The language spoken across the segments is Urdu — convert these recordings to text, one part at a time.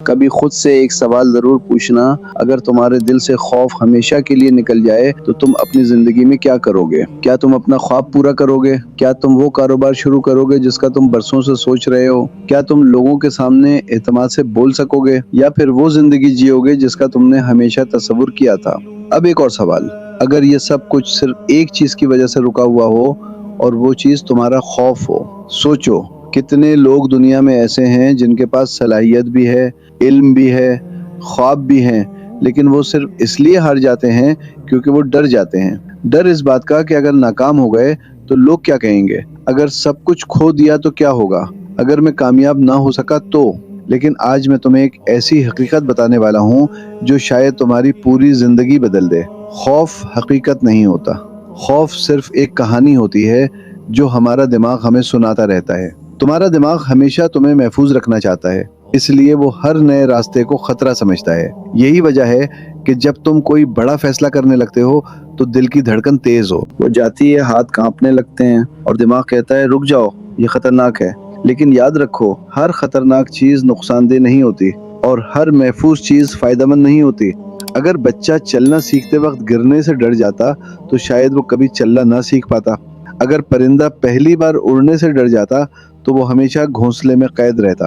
کبھی خود سے ایک سوال ضرور پوچھنا، اگر تمہارے دل سے خوف ہمیشہ کے لیے نکل جائے تو تم اپنی زندگی میں کیا کرو گے؟ کیا تم اپنا خواب پورا کرو گے؟ کیا تم وہ کاروبار شروع کرو گے جس کا تم برسوں سے سوچ رہے ہو؟ کیا تم لوگوں کے سامنے اعتماد سے بول سکو گے، یا پھر وہ زندگی جیو گے جس کا تم نے ہمیشہ تصور کیا تھا؟ اب ایک اور سوال، اگر یہ سب کچھ صرف ایک چیز کی وجہ سے رکا ہوا ہو اور وہ چیز تمہارا خوف ہو، سوچو کتنے لوگ دنیا میں ایسے ہیں جن کے پاس صلاحیت بھی ہے، علم بھی ہے، خواب بھی ہیں، لیکن وہ صرف اس لیے ہار جاتے ہیں کیونکہ وہ ڈر جاتے ہیں۔ ڈر اس بات کا کہ اگر ناکام ہو گئے تو لوگ کیا کہیں گے، اگر سب کچھ کھو دیا تو کیا ہوگا، اگر میں کامیاب نہ ہو سکا تو۔ لیکن آج میں تمہیں ایک ایسی حقیقت بتانے والا ہوں جو شاید تمہاری پوری زندگی بدل دے۔ خوف حقیقت نہیں ہوتا، خوف صرف ایک کہانی ہوتی ہے جو ہمارا دماغ ہمیں سناتا رہتا ہے۔ تمہارا دماغ ہمیشہ تمہیں محفوظ رکھنا چاہتا ہے، اس لیے وہ ہر نئے راستے کو خطرہ سمجھتا ہے۔ یہی وجہ ہے کہ جب تم کوئی بڑا فیصلہ کرنے لگتے ہو تو دل کی دھڑکن تیز ہو جاتی ہے، ہاتھ کانپنے لگتے ہیں اور دماغ کہتا ہے رک جاؤ، یہ خطرناک ہے۔ لیکن یاد رکھو، ہر خطرناک چیز نقصان دہ نہیں ہوتی اور ہر محفوظ چیز فائدہ مند نہیں ہوتی۔ اگر بچہ چلنا سیکھتے وقت گرنے سے ڈر جاتا تو شاید وہ کبھی چلنا نہ سیکھ پاتا۔ اگر پرندہ پہلی بار اڑنے سے ڈر جاتا تو وہ ہمیشہ گھونسلے میں قید رہتا،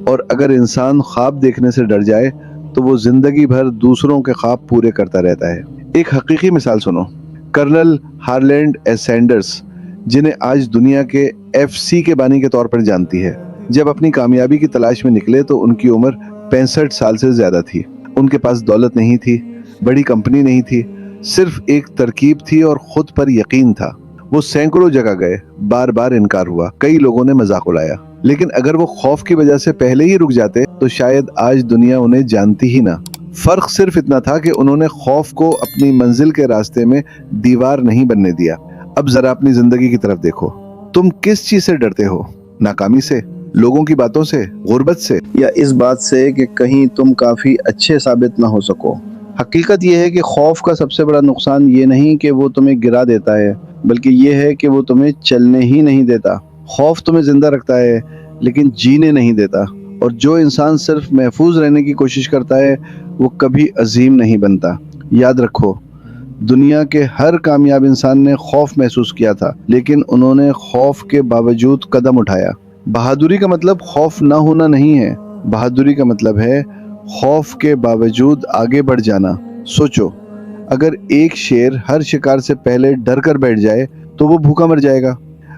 اور اگر انسان خواب دیکھنے سے ڈر جائے تو وہ زندگی بھر دوسروں کے خواب پورے کرتا رہتا ہے۔ ایک حقیقی مثال سنو، کرنل ہارلینڈ ایس سینڈرز، جنہیں آج دنیا کے FC کے بانی کے طور پر جانتی ہے، جب اپنی کامیابی کی تلاش میں نکلے تو ان کی عمر 65 سال سے زیادہ تھی۔ ان کے پاس دولت نہیں تھی، بڑی کمپنی نہیں تھی، صرف ایک ترکیب تھی اور خود پر یقین تھا۔ وہ سینکڑوں جگہ گئے، بار بار انکار ہوا، کئی لوگوں نے مذاق اڑایا، لیکن اگر وہ خوف کی وجہ سے پہلے ہی رک جاتے تو شاید آج دنیا انہیں جانتی ہی نہ۔ فرق صرف اتنا تھا کہ انہوں نے خوف کو اپنی منزل کے راستے میں دیوار نہیں بننے دیا۔ اب ذرا اپنی زندگی کی طرف دیکھو، تم کس چیز سے ڈرتے ہو؟ ناکامی سے، لوگوں کی باتوں سے، غربت سے، یا اس بات سے کہ کہیں تم کافی اچھے ثابت نہ ہو سکو؟ حقیقت یہ ہے کہ خوف کا سب سے بڑا نقصان یہ نہیں کہ وہ تمہیں گرا دیتا ہے، بلکہ یہ ہے کہ وہ تمہیں چلنے ہی نہیں دیتا۔ خوف تمہیں زندہ رکھتا ہے لیکن جینے نہیں دیتا، اور جو انسان صرف محفوظ رہنے کی کوشش کرتا ہے وہ کبھی عظیم نہیں بنتا۔ یاد رکھو، دنیا کے ہر کامیاب انسان نے خوف محسوس کیا تھا، لیکن انہوں نے خوف کے باوجود قدم اٹھایا۔ بہادری کا مطلب خوف نہ ہونا نہیں ہے، بہادری کا مطلب ہے خوف کے باوجود آگے بڑھ جانا۔ سوچو، اگر ایک شیر ہر شکار سے پہلے ڈر کر بیٹھ جائے تو وہ بھوکا مر جائے گا۔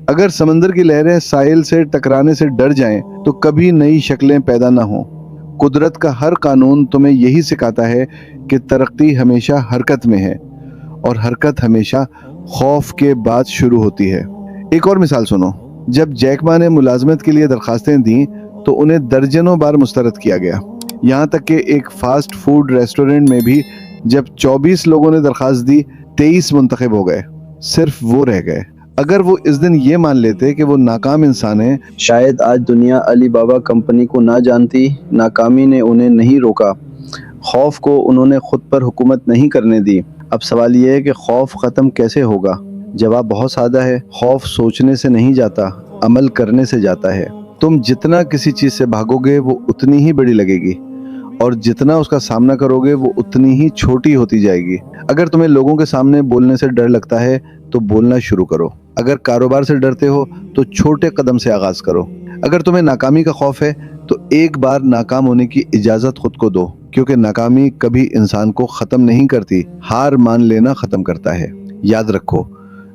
اگر سمندر کی لہریں ساحل سے ٹکرانے سے ڈر جائیں تو کبھی نئی شکلیں پیدا نہ ہوں۔ قدرت کا ہر قانون تمہیں یہی سکھاتا ہے کہ ترقی ہمیشہ حرکت میں ہے، اور حرکت ہمیشہ خوف کے بعد شروع ہوتی ہے۔ ایک اور مثال سنو، جب جیک ما نے ملازمت کے لیے درخواستیں دیں تو انہیں درجنوں بار مسترد کیا گیا، یہاں تک کہ ایک فاسٹ فوڈ ریسٹورنٹ میں بھی جب 24 لوگوں نے درخواست دی، 23 منتخب ہو گئے، صرف وہ رہ گئے۔ اگر وہ اس دن یہ مان لیتے کہ وہ ناکام انسان ہیں، شاید آج دنیا علی بابا کمپنی کو نہ جانتی۔ ناکامی نے انہیں نہیں روکا، خوف کو انہوں نے خود پر حکومت نہیں کرنے دی۔ اب سوال یہ ہے کہ خوف ختم کیسے ہوگا؟ جواب بہت سادہ ہے، خوف سوچنے سے نہیں جاتا، عمل کرنے سے جاتا ہے۔ تم جتنا کسی چیز سے بھاگو گے وہ اتنی ہی بڑی لگے گی، اور جتنا اس کا سامنا کرو گے وہ اتنی ہی چھوٹی ہوتی جائے گی۔ اگر تمہیں لوگوں کے سامنے بولنے سے ڈر لگتا ہے تو بولنا شروع کرو۔ اگر کاروبار سے ڈرتے ہو تو چھوٹے قدم سے آغاز کرو۔ اگر تمہیں ناکامی کا خوف ہے تو ایک بار ناکام ہونے کی اجازت خود کو دو، کیونکہ ناکامی کبھی انسان کو ختم نہیں کرتی، ہار مان لینا ختم کرتا ہے۔ یاد رکھو،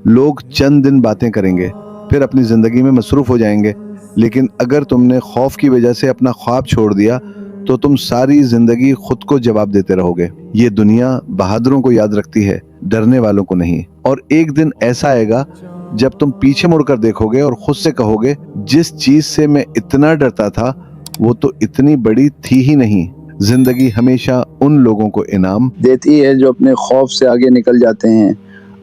لوگ چند دن باتیں کریں گے، پھر اپنی زندگی میں مصروف ہو جائیں گے، لیکن اگر تم نے خوف کی وجہ سے اپنا خواب چھوڑ دیا تو تم ساری زندگی خود کو جواب دیتے رہو گے۔ یہ دنیا بہادروں کو یاد رکھتی ہے، ڈرنے والوں کو نہیں۔ اور ایک دن ایسا آئے گا جب تم پیچھے مڑ کر دیکھو گے اور خود سے کہو گے، جس چیز سے میں اتنا ڈرتا تھا وہ تو اتنی بڑی تھی ہی نہیں۔ زندگی ہمیشہ ان لوگوں کو انعام دیتی ہے جو اپنے خوف سے آگے نکل جاتے ہیں۔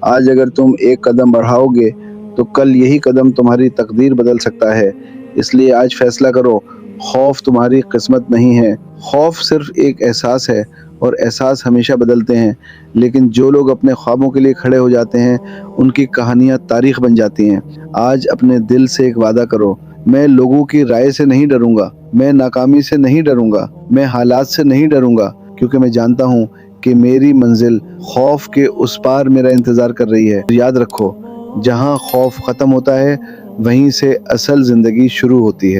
آج اگر تم ایک قدم بڑھاؤ گے تو کل یہی قدم تمہاری تقدیر بدل سکتا ہے۔ اس لیے آج فیصلہ کرو، خوف تمہاری قسمت نہیں ہے۔ خوف صرف ایک احساس ہے، اور احساس ہمیشہ بدلتے ہیں، لیکن جو لوگ اپنے خوابوں کے لیے کھڑے ہو جاتے ہیں ان کی کہانیاں تاریخ بن جاتی ہیں۔ آج اپنے دل سے ایک وعدہ کرو میں لوگوں کی رائے سے نہیں ڈروں گا، میں ناکامی سے نہیں ڈروں گا، میں حالات سے نہیں ڈروں گا، کیونکہ میں جانتا ہوں کہ میری منزل خوف کے اس پار میرا انتظار کر رہی ہے۔ یاد رکھو، جہاں خوف ختم ہوتا ہے وہیں سے اصل زندگی شروع ہوتی ہے۔